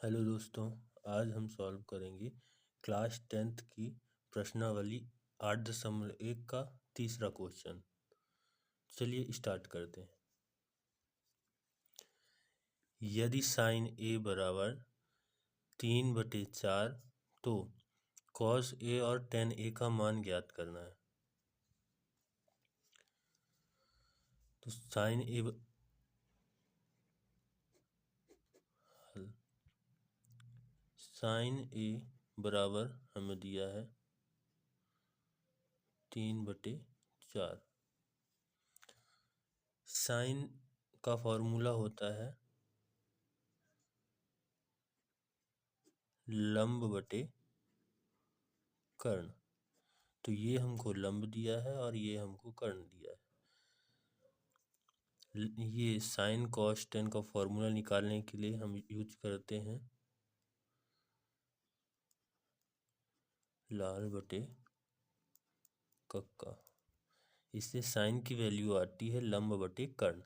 Hello दोस्तों, आज हम सॉल्व करेंगे क्लास 10th की प्रश्नावली 8.1 का तीसरा क्वेश्चन। चलिए स्टार्ट करते हैं। यदि साइन ए बराबर 3/4 तो कॉस ए और टेन ए का मान ज्ञात करना है। तो साइन ए बराबर हमें दिया है 3/4। साइन का फॉर्मूला होता है लंब बटे कर्ण। तो ये हमको लंब दिया है और ये हमको कर्ण दिया है। ये साइन कॉस टेन का फॉर्मूला निकालने के लिए हम यूज करते हैं लाल बटे कक्का। इससे साइन की वैल्यू आती है लंब बटे कर्ण।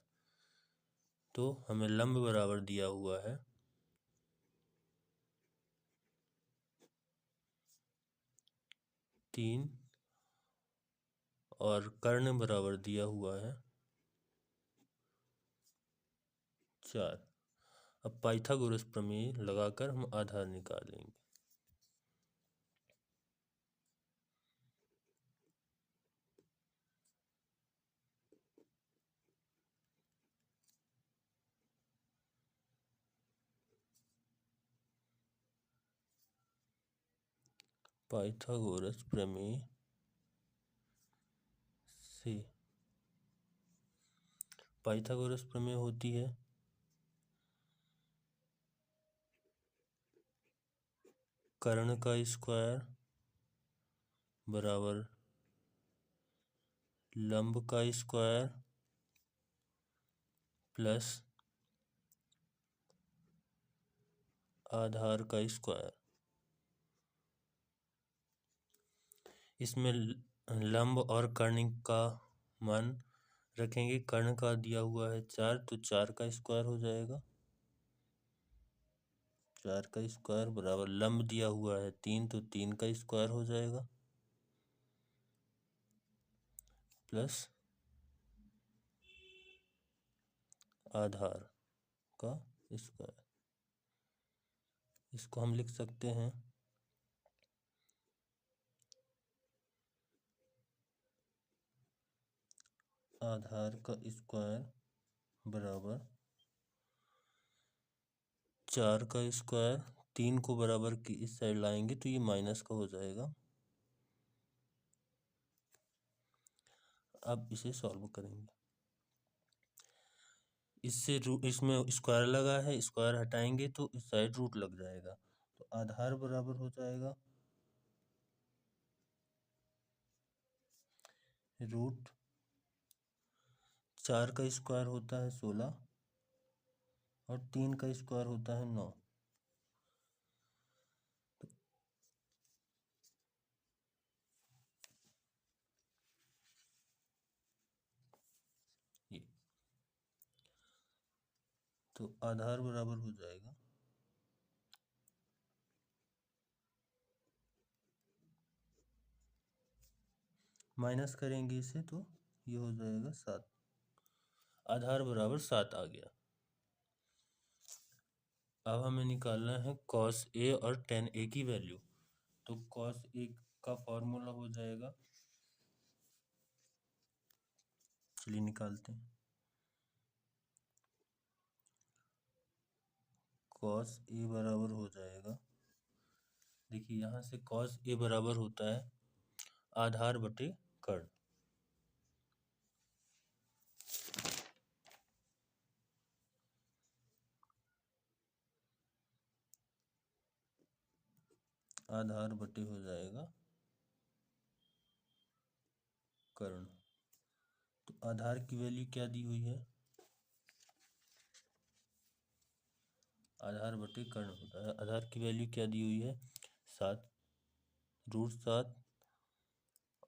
तो हमें लंब बराबर दिया हुआ है 3 और कर्ण बराबर दिया हुआ है 4। अब पाइथागोरस प्रमेय लगाकर हम आधार निकालेंगे। पाइथागोरस प्रमेय से पाइथागोरस प्रमेय होती है कर्ण का स्क्वायर बराबर लंब का स्क्वायर प्लस आधार का स्क्वायर। इसमें लंब और कर्ण का मान रखेंगे। कर्ण का दिया हुआ है 4, तो 4 का स्क्वायर हो जाएगा। 4 का स्क्वायर बराबर लंब दिया हुआ है 3, तो 3 का स्क्वायर हो जाएगा प्लस आधार का स्क्वायर। इसको हम लिख सकते हैं आधार का स्क्वायर बराबर 4 का स्क्वायर। 3 को बराबर की इस साइड लाएंगे तो ये माइनस का हो जाएगा। अब इसे सॉल्व करेंगे। इसमें स्क्वायर लगा है, स्क्वायर हटाएंगे तो इस साइड रूट लग जाएगा। तो आधार बराबर हो जाएगा रूट 4 का स्क्वायर होता है 16 और 3 का स्क्वायर होता है 9। ये तो आधार बराबर हो जाएगा माइनस करेंगे इसे तो ये हो जाएगा 7। आधार बराबर 7 आ गया। अब हमें निकालना है कॉस ए और टेन ए की वैल्यू। तो कॉस ए का फॉर्मूला हो जाएगा, चलिए निकालते हैं। कॉस ए बराबर हो जाएगा, देखिए यहाँ से कॉस ए बराबर होता है आधार बटे कर्ण। आधार बटे हो जाएगा कर्ण। तो आधार की वैल्यू क्या दी हुई है, आधार बटे कर्ण होता है। आधार की वैल्यू क्या दी हुई है 7 √7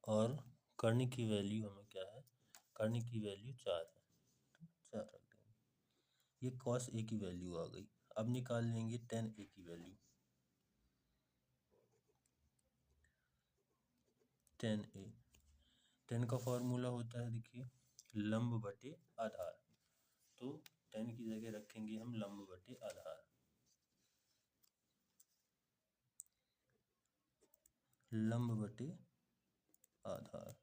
और कर्ण की वैल्यू हमें क्या है, कर्ण की वैल्यू 4 है। तो 4 रख देंगे। ये कॉस ए की वैल्यू आ गई अब निकाल लेंगे 10a की वैल्यू। 10a, 10 का फॉर्मूला होता है, देखिए, लंब बटे आधार। तो 10 की जगह रखेंगे हम लंब बटे आधार। लंब बटे आधार।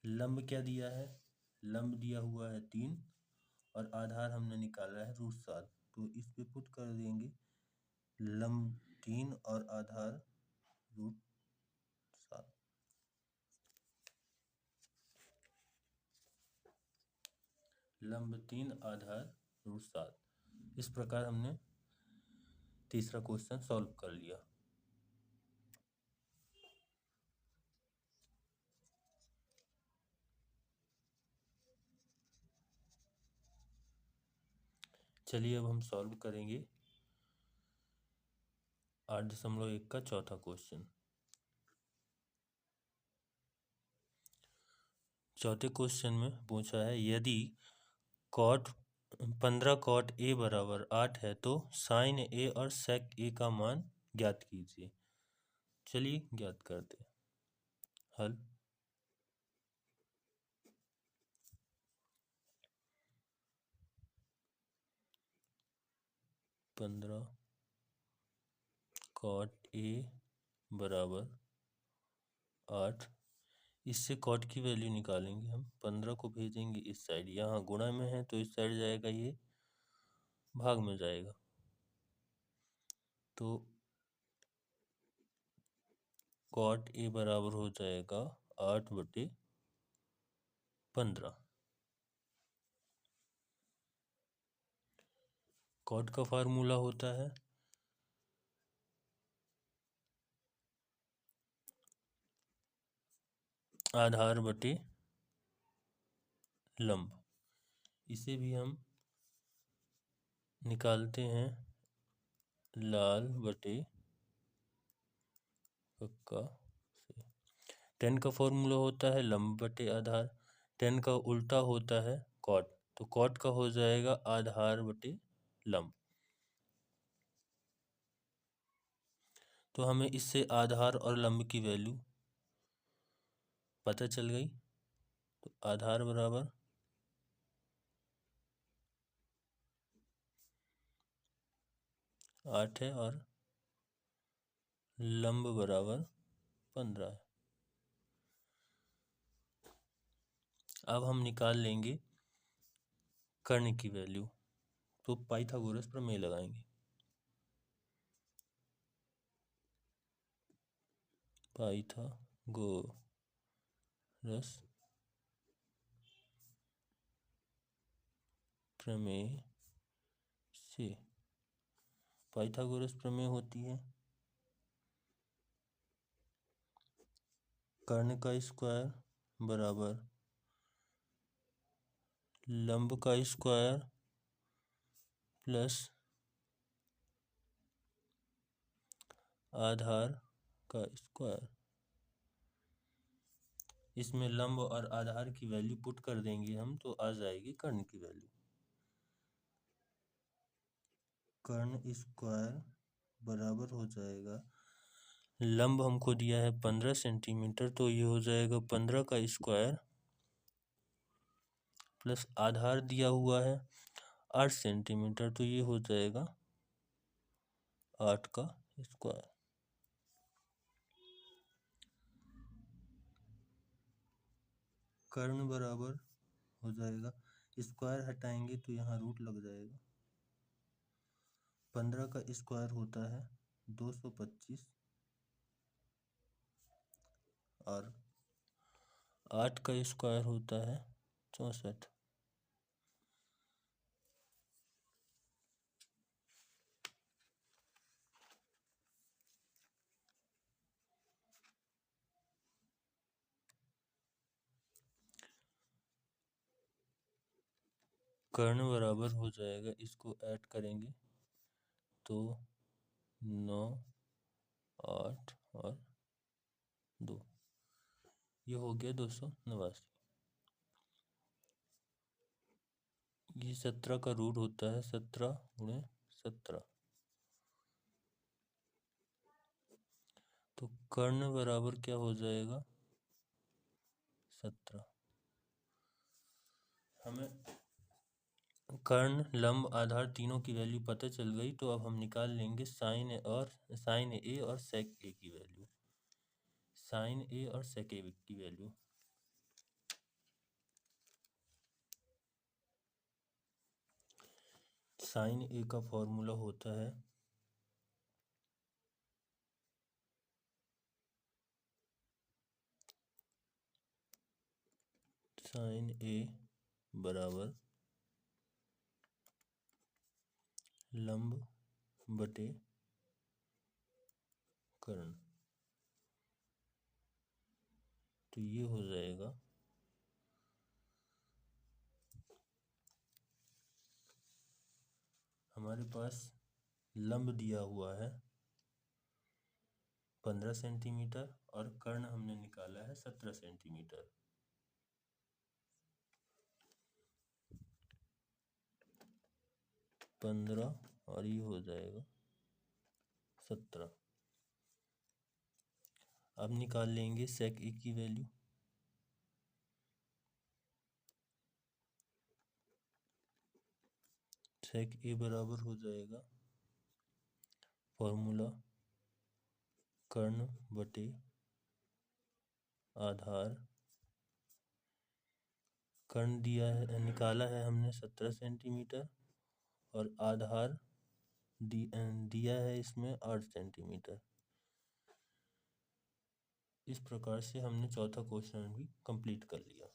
लंब क्या दिया है? लंब दिया हुआ है 3 और आधार हमने निकाला है √7। तो इस पे पुट कर देंगे लंब 3 और आधार √7। लंब 3 आधार √7। इस प्रकार हमने तीसरा क्वेश्चन सॉल्व कर लिया। चलिए अब हम सॉल्व करेंगे 8.1 का चौथा क्वेश्चन। चौथे क्वेश्चन में पूछा है, यदि कॉट 15 कॉट ए बराबर 8 है तो साइन ए और सेक ए का मान ज्ञात कीजिए। चलिए ज्ञात करते हैं। हल। 15 कॉट ए बराबर 8, इससे कॉट की वैल्यू निकालेंगे हम। 15 को भेजेंगे इस साइड, यहाँ गुणा में है तो इस साइड जाएगा, ये भाग में जाएगा। तो कॉट ए बराबर हो जाएगा 8/15। कॉट का फार्मूला होता है आधार बटे लंब। इसे भी हम निकालते हैं लाल बटे पक्का से। 10 का फॉर्मूला होता है लंब बटे आधार। 10 का उल्टा होता है कॉट, तो कॉट का हो जाएगा आधार बटे लंब। तो हमें इससे आधार और लंब की वैल्यू पता चल गई। तो आधार बराबर 8 है और लंब बराबर 15 है। अब हम निकाल लेंगे कर्ण की वैल्यू। तो पाइथागोरस प्रमेय लगाएंगे। पाइथागोरस प्रमेय से, पाइथागोरस प्रमेय होती है कर्ण का स्क्वायर बराबर लंब का स्क्वायर प्लस आधार का स्क्वायर। इसमें लंब और आधार की वैल्यू पुट कर देंगे हम, तो आ जाएगी कर्ण की वैल्यू। कर्ण स्क्वायर बराबर हो जाएगा, लंब हमको दिया है 15 सेंटीमीटर, तो ये हो जाएगा 15 का स्क्वायर प्लस आधार दिया हुआ है 8 सेंटीमीटर, तो ये हो जाएगा 8 का स्क्वायर। कर्ण बराबर हो जाएगा, स्क्वायर हटाएंगे तो यहाँ रूट लग जाएगा। 15 का स्क्वायर होता है 225 और 8 का स्क्वायर होता है 64। कर्ण बराबर हो जाएगा, इसको ऐड करेंगे तो 9, 8 और 2, ये हो गया 289। ये 17 का रूट होता है 17 गुणे 17। तो कर्ण बराबर क्या हो जाएगा 17। हमें कर्ण लंब आधार तीनों की वैल्यू पता चल गई, तो अब हम निकाल लेंगे साइन ए और सेक ए की वैल्यू। साइन ए और सेक ए की वैल्यू साइन ए का फॉर्मूला होता है साइन ए बराबर लंब बटे कर्ण। तो ये हो जाएगा हमारे पास लंब दिया हुआ है 15 सेंटीमीटर और कर्ण हमने निकाला है 17 सेंटीमीटर। पंद्रह और ये हो जाएगा 17। अब निकाल लेंगे सेक ए की वैल्यू। सेक ए बराबर हो जाएगा फॉर्मूला कर्ण बटे आधार। कर्ण दिया है, निकाला है हमने 17 सेंटीमीटर और आधार दिया है इसमें 8 सेंटीमीटर। इस प्रकार से हमने चौथा क्वेश्चन भी कंप्लीट कर लिया।